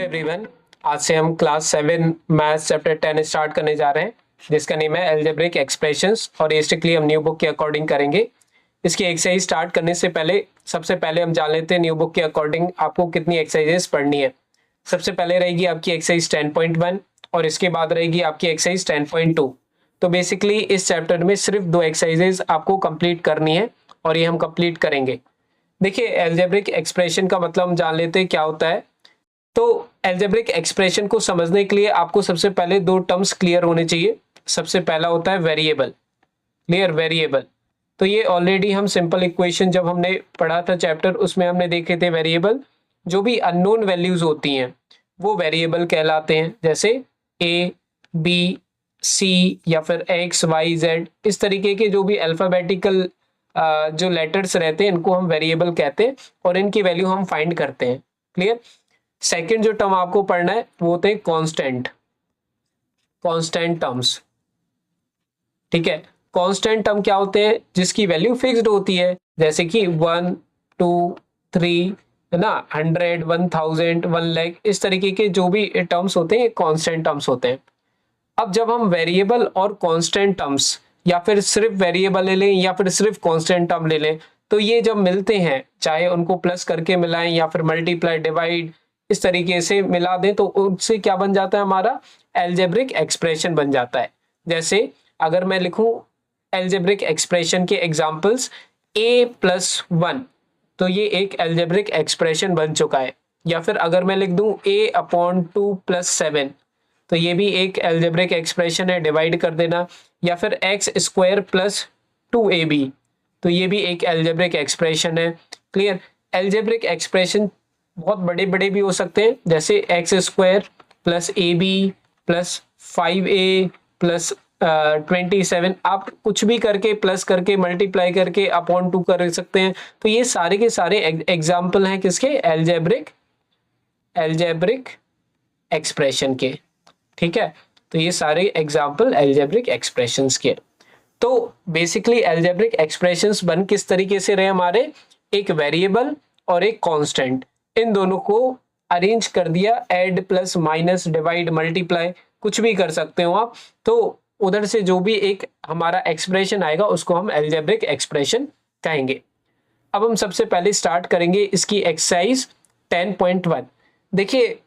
Everyone, आज से हम क्लास 7 मैथ्स चैप्टर 10 स्टार्ट करने जा रहे हैं जिसका नेम है अलजेब्रिक एक्सप्रेशंस और ये स्ट्रिक्टली हम न्यू बुक के अकॉर्डिंग करेंगे। इसकी एक्सरसाइज स्टार्ट करने से पहले सबसे पहले हम जान लेते हैं न्यू बुक के अकॉर्डिंग आपको कितनी एक्सरसाइजेस पढ़नी है। सबसे पहले रहेगी आपकी एक्सरसाइज 10.1 और इसके बाद रहेगी आपकी एक्सरसाइज 10.2। तो बेसिकली इस चैप्टर में सिर्फ 2 एक्सरसाइजेस आपको कंप्लीट करनी है और ये हम कंप्लीट करेंगे। देखिए, अलजेब्रिक एक्सप्रेशन का मतलब हम जान लेते हैं क्या होता है। तो अलजेब्रिक एक्सप्रेशन को समझने के लिए आपको सबसे पहले 2 टर्म्स क्लियर होने चाहिए। सबसे पहला होता है वेरिएबल। Clear, variable. तो ये ऑलरेडी हम सिंपल इक्वेशन जब हमने पढ़ा था चैप्टर, उसमें हमने देखे थे वेरिएबल जो भी अननोन वैल्यूज होती हैं वो वेरिएबल कहलाते हैं। जैसे ए, बी, सी या फिर एक्स, वाई, जेड, इस तरीके के जो भी अल्फाबेटिकल जो लेटर्स रहते हैं इनको हम वेरिएबल कहते हैं और इनकी वैल्यू हम फाइंड करते हैं। क्लियर। सेकंड जो टर्म आपको पढ़ना है वो होते हैं कांस्टेंट, कांस्टेंट टर्म्स। ठीक है, कांस्टेंट टर्म क्या होते हैं? जिसकी वैल्यू फिक्स्ड होती है, जैसे कि 1, 2, 3 है ना, 100, 1000, 1 लाख, इस तरीके के जो भी टर्म्स होते हैं ये कांस्टेंट टर्म्स होते हैं। अब जब हम वेरिएबल और कांस्टेंट टर्म्स या फिर सिर्फ वेरिएबल ले लें या फिर सिर्फ कांस्टेंट टर्म ले लें, तो ये जब मिलते हैं, चाहे उनको प्लस करके मिलाएं या फिर मल्टीप्लाई, डिवाइड, इस तरीके से मिला दें, तो उससे क्या बन जाता है? हमारा अलजेब्रिक एक्सप्रेशन बन जाता है। जैसे अगर मैं लिखूं अलजेब्रिक एक्सप्रेशन के एग्जांपल्स a+1, तो ये एक अलजेब्रिक एक्सप्रेशन बन चुका है। या फिर अगर मैं लिख दूं a/2 + 7, तो ये भी एक अलजेब्रिक एक्सप्रेशन है, डिवाइड कर देना। या फिर x² + 2ab, तो ये भी एक अलजेब्रिक एक्सप्रेशन है। क्लियर। अलजेब्रिक एक्सप्रेशन बहुत बड़े बड़े भी हो सकते हैं, जैसे x² + ab + 5a + 27, आप कुछ भी करके प्लस करके मल्टीप्लाई करके /2 कर सकते हैं। तो ये सारे के सारे एग्जाम्पल हैं किसके? अलजेब्रिक एक्सप्रेशन के। ठीक है, तो ये सारे एग्जाम्पल अलजेब्रिक एक्सप्रेशंस के। तो बेसिकली अलजेब्रिक एक्सप्रेशंस बन किस तरीके से रहे हमारे? एक वेरिएबल और एक कांस्टेंट, इन दोनों को अरेंज कर दिया, add, plus, minus, divide, multiply, कुछ भी कर सकते हो आप। तो उधर से जो भी एक हमारा एक्सप्रेशन आएगा उसको हम अलजेब्रिक एक्सप्रेशन कहेंगे। अब हम सबसे पहले स्टार्ट करेंगे इसकी एक्सरसाइज 10.1। देखिए,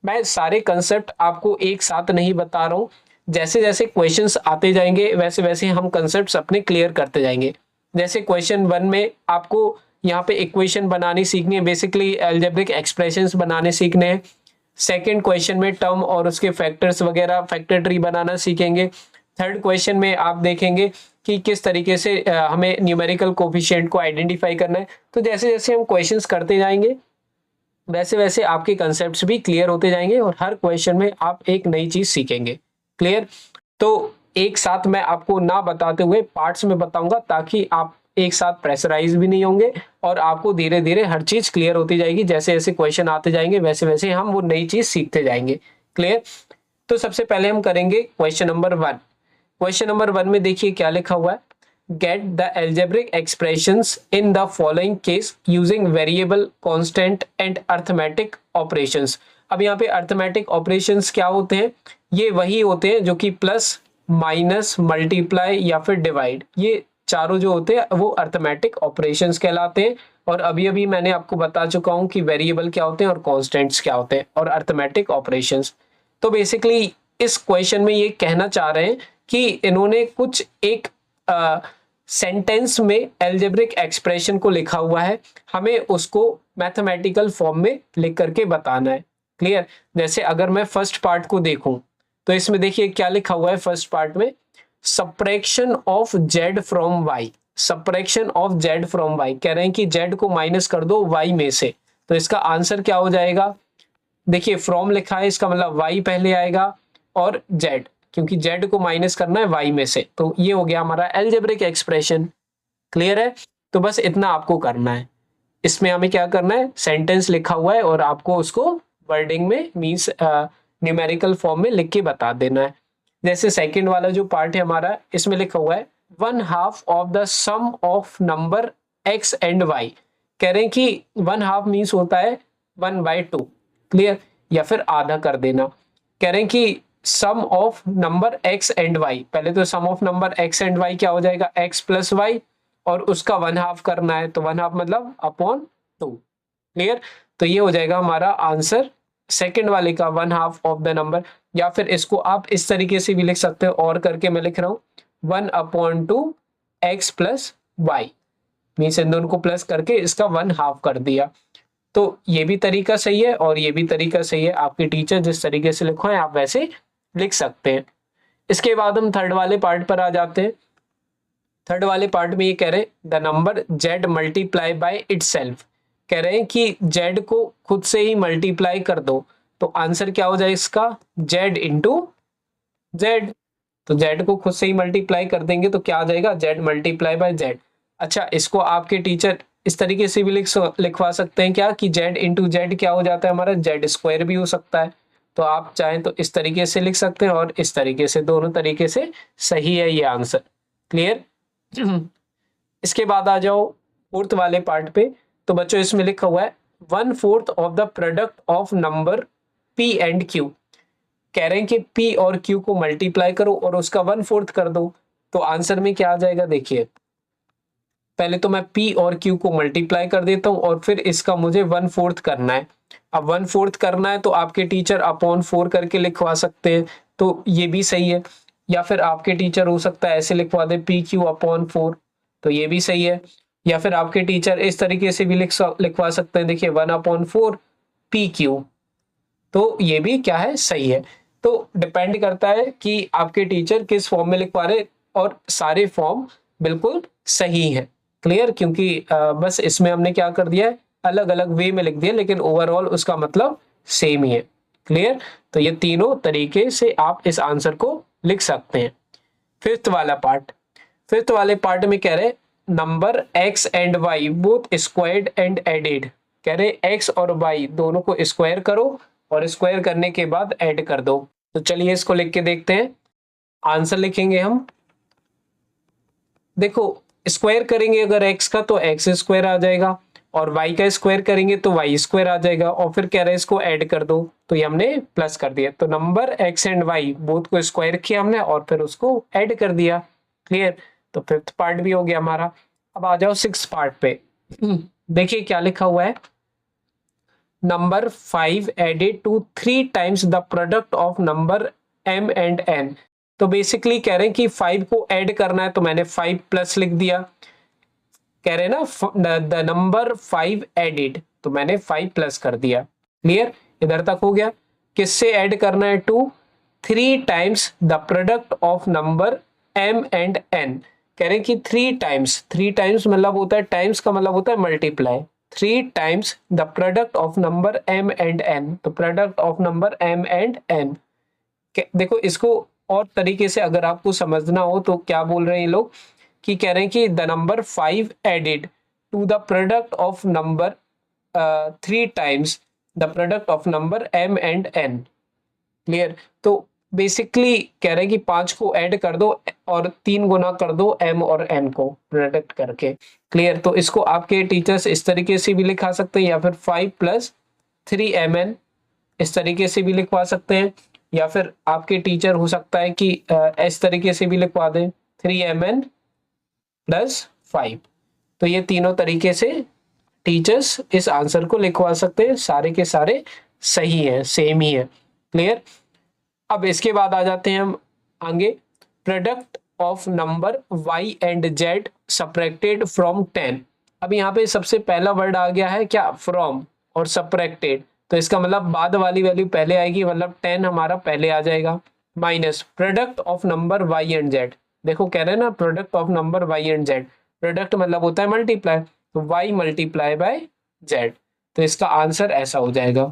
मैं सारे कंसेप्ट आपको एक साथ नहीं बता रहा हूं, जैसे जैसे क्वेश्चंस आते जाएंगे वैसे वैसे हम कंसेप्ट्स अपने क्लियर करते जाएंगे। जैसे क्वेश्चन 1 में आपको यहाँ पे इक्वेशन बनानी सीखनी है, बेसिकली अलजेब्रिक एक्सप्रेशंस बनाने सीखने हैं। सेकंड क्वेश्चन में टर्म और उसके फैक्टर्स वगैरह, फैक्टर ट्री बनाना सीखेंगे। थर्ड क्वेश्चन में आप देखेंगे कि किस तरीके से हमें न्यूमेरिकल कोफिशिएंट को आइडेंटिफाई करना है। तो जैसे जैसे हम क्वेश्चंस करते जाएंगे वैसे वैसे आपके कंसेप्ट्स भी क्लियर होते जाएंगे और हर क्वेश्चन में आप एक नई चीज सीखेंगे। क्लियर। तो एक साथ मैं आपको ना बताते हुए पार्ट्स में बताऊंगा ताकि आप एक साथ प्रेशराइज भी नहीं होंगे और आपको धीरे धीरे हर चीज क्लियर होती जाएगी। जैसे जैसे क्वेश्चन आते जाएंगे वैसे वैसे हम वो नई चीज सीखते जाएंगे। क्लियर। तो सबसे पहले हम करेंगे क्वेश्चन नंबर 1। क्वेश्चन नंबर 1 में देखिए क्या लिखा हुआ है। Get the algebraic expressions in the following case using variable, constant and arithmetic operations. अब यहाँ पे अर्थमेटिक ऑपरेशंस क्या होते हैं? ये वही होते हैं जो कि प्लस, माइनस, मल्टीप्लाई या फिर डिवाइड, ये चारों जो होते हैं वो अर्थमेटिक ऑपरेशंस कहलाते हैं। और अभी अभी मैंने आपको बता चुका हूं कि वेरिएबल क्या होते हैं और कांस्टेंट्स क्या होते हैं और अर्थमेटिक ऑपरेशंस। तो बेसिकली इस क्वेश्चन में ये कहना चाह रहे हैं कि इन्होंने कुछ एक सेंटेंस में अलजेब्रिक एक्सप्रेशन को लिखा हुआ है, हमें उसको मैथमेटिकल फॉर्म में लिख करके बताना है। क्लियर। जैसे अगर मैं फर्स्ट पार्ट को देखूं तो इसमें देखिए क्या लिखा हुआ है फर्स्ट पार्ट में, subtraction of z from y. Subtraction of z from y, कह रहे हैं कि जेड को माइनस कर दो वाई में से। तो इसका आंसर क्या हो जाएगा? देखिए फ्रॉम लिखा है, इसका मतलब वाई पहले आएगा और जेड, क्योंकि जेड को माइनस करना है वाई में से। तो ये हो गया हमारा अलजेब्रिक एक्सप्रेशन। क्लियर है। तो बस इतना आपको करना है। इसमें हमें क्या करना है? सेंटेंस लिखा हुआ है और आपको उसको वर्डिंग में मींस न्यूमेरिकल फॉर्म में लिख के बता देना है। जैसे सेकंड वाला जो पार्ट है हमारा, इसमें लिखा हुआ है 1/2 of the sum of number x and y। कह रहे हैं कि 1/2 मींस होता है 1/2। क्लियर। या फिर आधा कर देना। कह रहे हैं कि sum of number x and y, पहले तो sum of number x and y क्या हो जाएगा, x प्लस वाई, और उसका 1/2 करना है, तो 1/2 मतलब अपॉन 2। क्लियर, तो ये हो जाएगा हमारा आंसर सेकंड वाले का 1/2 ऑफ द नंबर। या फिर इसको आप इस तरीके से भी लिख सकते हो, और करके मैं लिख रहा हूँ 1/2 x प्लस वाई, मीन्स इन दोनों को प्लस करके इसका 1/2 कर दिया। तो ये भी तरीका सही है और ये भी तरीका सही है, आपके टीचर जिस तरीके से लिखवाएं आप वैसे लिख सकते हैं। इसके बाद हम थर्ड वाले पार्ट पर आ जाते हैं। थर्ड वाले पार्ट में ये कह रहे हैं the number z multiply by itself, कह रहे हैं कि z को खुद से ही मल्टीप्लाई कर दो, तो आंसर क्या हो जाए इसका, z इंटू जेड। तो z को खुद से ही मल्टीप्लाई कर देंगे तो क्या आ जाएगा, z मल्टीप्लाई बाय z। अच्छा, इसको आपके टीचर इस तरीके से भी लिखवा सकते हैं क्या कि z इंटू जेड क्या हो जाता है हमारा, z स्क्वायर भी हो सकता है। तो आप चाहें तो इस तरीके से लिख सकते हैं और इस तरीके से, दोनों तरीके से सही है ये आंसर। क्लियर। इसके बाद आ जाओ फोर्थ वाले पार्ट पे। तो बच्चों इसमें लिखा हुआ है 1/4 of the product of number p and q, कह रहे हैं कि p और q को मल्टीप्लाई करो और उसका 1/4 कर दो, तो आंसर में क्या आ जाएगा, देखिए पहले तो मैं p और q को मल्टीप्लाई कर देता हूं और फिर इसका मुझे 1/4 करना है। अब 1/4 करना है तो आपके टीचर अपॉन 4 करके लिखवा सकते हैं, तो ये भी सही है। या फिर आपके टीचर हो सकता है ऐसे लिखवा दे pq अपॉन 4, तो ये भी सही है। या फिर आपके टीचर इस तरीके से भी लिखवा सकते हैं, देखिए 1/4 pq, तो ये भी क्या है, सही है। तो डिपेंड करता है कि आपके टीचर किस फॉर्म में लिखवा रहे, और सारे फॉर्म बिल्कुल सही है। क्लियर, क्योंकि बस इसमें हमने क्या कर दिया है, अलग अलग वे में लिख दिया, लेकिन ओवरऑल उसका मतलब सेम ही है। क्लियर, तो ये तीनों तरीके से आप इस आंसर को लिख सकते हैं। फिफ्थ वाला पार्ट, फिफ्थ वाले पार्ट में कह रहे number x and y both squared and added, कह रहे x और y दोनों को स्क्वायर करो और स्क्वायर करने के बाद ऐड कर दो। तो चलिए इसको लिख के देखते हैं। आंसर लिखेंगे हम, देखो स्क्वायर करेंगे अगर x का तो x स्क्वायर आ जाएगा, और y का स्क्वायर करेंगे तो y स्क्वायर आ जाएगा, और फिर कह रहे हैं इसको ऐड कर दो, तो ये हमने प्लस कर दिया। तो number x and y both को स्क्वायर किया हमने और फिर उसको ऐड कर दिया। क्लियर, तो फिफ्थ पार्ट भी हो गया हमारा। अब आ जाओ सिक्स पार्ट पे। देखिए क्या लिखा हुआ है, number 5 added to 3 times the product of number m and n। तो बेसिकली कह रहे हैं कि 5 को ऐड करना है, तो मैंने 5 प्लस लिख दिया। कह रहे हैं ना द नंबर 5 एडेड, तो मैंने 5 प्लस कर दिया। क्लियर, इधर तक हो गया। किससे ऐड करना है, to 3 times the product of number m and n। कह रहे हैं कि 3 टाइम्स मतलब होता है, टाइम्स का मतलब होता है multiply, 3 times the product of number m and n। तो product of number m and n, देखो इसको और तरीके से अगर आपको समझना हो तो क्या बोल रहे हैं ये लोग, कि कह रहे हैं कि the number 5 added to the product of number 3 times the product of number m and n। Clear, तो बेसिकली कह रहे हैं कि 5 को ऐड कर दो और 3 गुना कर दो m और n को प्रोडक्ट करके। क्लियर, तो इसको आपके टीचर्स इस तरीके से भी लिखा सकते हैं, या फिर 5 प्लस 3mn इस तरीके से भी लिखवा सकते हैं, या फिर आपके टीचर हो सकता है कि इस तरीके से भी लिखवा दें 3mn प्लस 5। तो ये तीनों तरीके से टीचर्स इस आंसर को लिखवा सकते हैं, सारे के सारे सही है, सेम ही है। क्लियर, अब इसके बाद आ जाते हैं हम आगे, product of number y and z subtracted from 10। अब यहाँ पे सबसे पहला वर्ड आ गया है क्या, फ्रॉम और सब्ट्रैक्टेड, तो इसका मतलब बाद वाली वैल्यू पहले आएगी, मतलब 10 हमारा पहले आ जाएगा, minus product of number y and z। देखो कह रहे हैं ना product of number y and z, product मतलब होता है मल्टीप्लाई, तो y मल्टीप्लाई बाय z, तो इसका आंसर ऐसा हो जाएगा।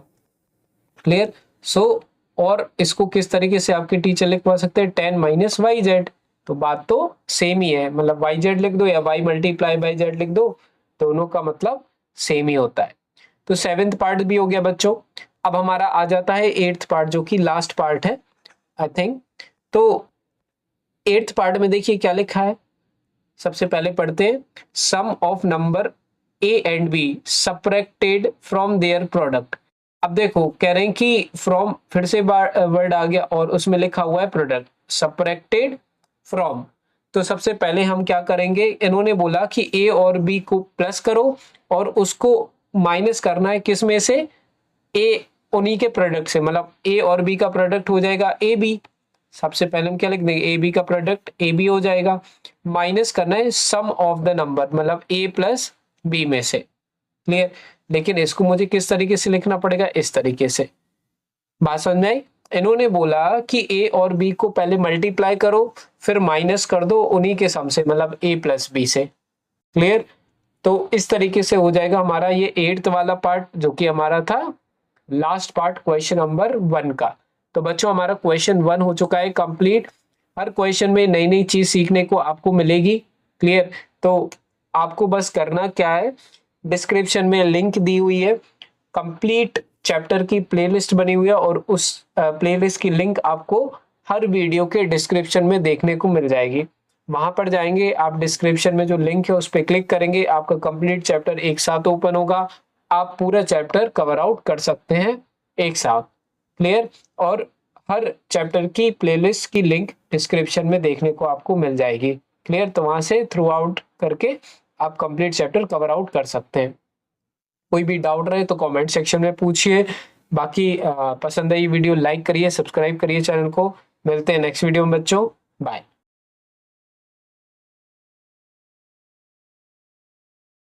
क्लियर, सो और इसको किस तरीके से आपके टीचर लिखवा सकते हैं, 10 माइनस वाई जेड, तो बात तो सेम ही है, मतलब वाई जेड लिख दो या वाई मल्टीप्लाई बाई जेड लिख दो, दोनों का मतलब सेम ही होता है। तो सेवेंथ पार्ट भी हो गया बच्चों। अब हमारा आ जाता है एट्थ पार्ट, जो कि लास्ट पार्ट है आई थिंक। तो एट्थ पार्ट में देखिए क्या लिखा है, सबसे पहले पढ़ते हैं, sum of number a and b subtracted from their product. अब देखो कह रहे हैं कि फ्रॉम, फिर से वर्ड आ गया और उसमें लिखा हुआ है प्रोडक्ट, सब्ट्रैक्टेड फ्रॉम। तो सबसे पहले हम क्या करेंगे, इन्होंने बोला कि ए और बी को प्लस करो और उसको माइनस करना है किस में से, ए उन्हीं के प्रोडक्ट से, मतलब ए और बी का प्रोडक्ट हो जाएगा ए बी। सबसे पहले हम क्या लिख देंगे, ए बी का प्रोडक्ट ए बी हो जाएगा, माइनस करना है सम ऑफ द नंबर, मतलब ए प्लस बी में से। क्लियर। लेकिन इसको मुझे किस तरीके से लिखना पड़ेगा, इस तरीके से। बात समझ में आई। इन्होंने बोला कि ए और बी को पहले मल्टीप्लाई करो फिर माइनस कर दो उन्हीं के सम से, मतलब ए प्लस बी से। क्लियर। तो इस तरीके से हो जाएगा हमारा ये 8th वाला पार्ट, जो कि हमारा था लास्ट पार्ट क्वेश्चन नंबर 1 का। तो बच्चों हमारा क्वेश्चन 1 हो चुका है कंप्लीट। हर क्वेश्चन में नई नई चीज सीखने को आपको मिलेगी। क्लियर। तो आपको बस करना क्या है, डिस्क्रिप्शन में लिंक दी हुई है, कंप्लीट चैप्टर की प्लेलिस्ट बनी हुई है और उस प्लेलिस्ट की लिंक आपको हर वीडियो के डिस्क्रिप्शन में देखने को मिल जाएगी। वहां पर जाएंगे आप, डिस्क्रिप्शन में जो लिंक है उस पर क्लिक करेंगे, आपका कंप्लीट चैप्टर एक साथ ओपन होगा, आप पूरा चैप्टर कवर आउट कर सकते हैं एक साथ। क्लियर। और हर चैप्टर की प्लेलिस्ट की लिंक डिस्क्रिप्शन में देखने को आपको मिल जाएगी। क्लियर। तो वहां से थ्रू आउट करके आप कंप्लीट चैप्टर कवर आउट कर सकते हैं। कोई भी डाउट रहे तो कमेंट सेक्शन में पूछिए। बाकी पसंद आई वीडियो लाइक करिए, सब्सक्राइब करिए चैनल को। मिलते हैं नेक्स्ट वीडियो में बच्चों, बाय।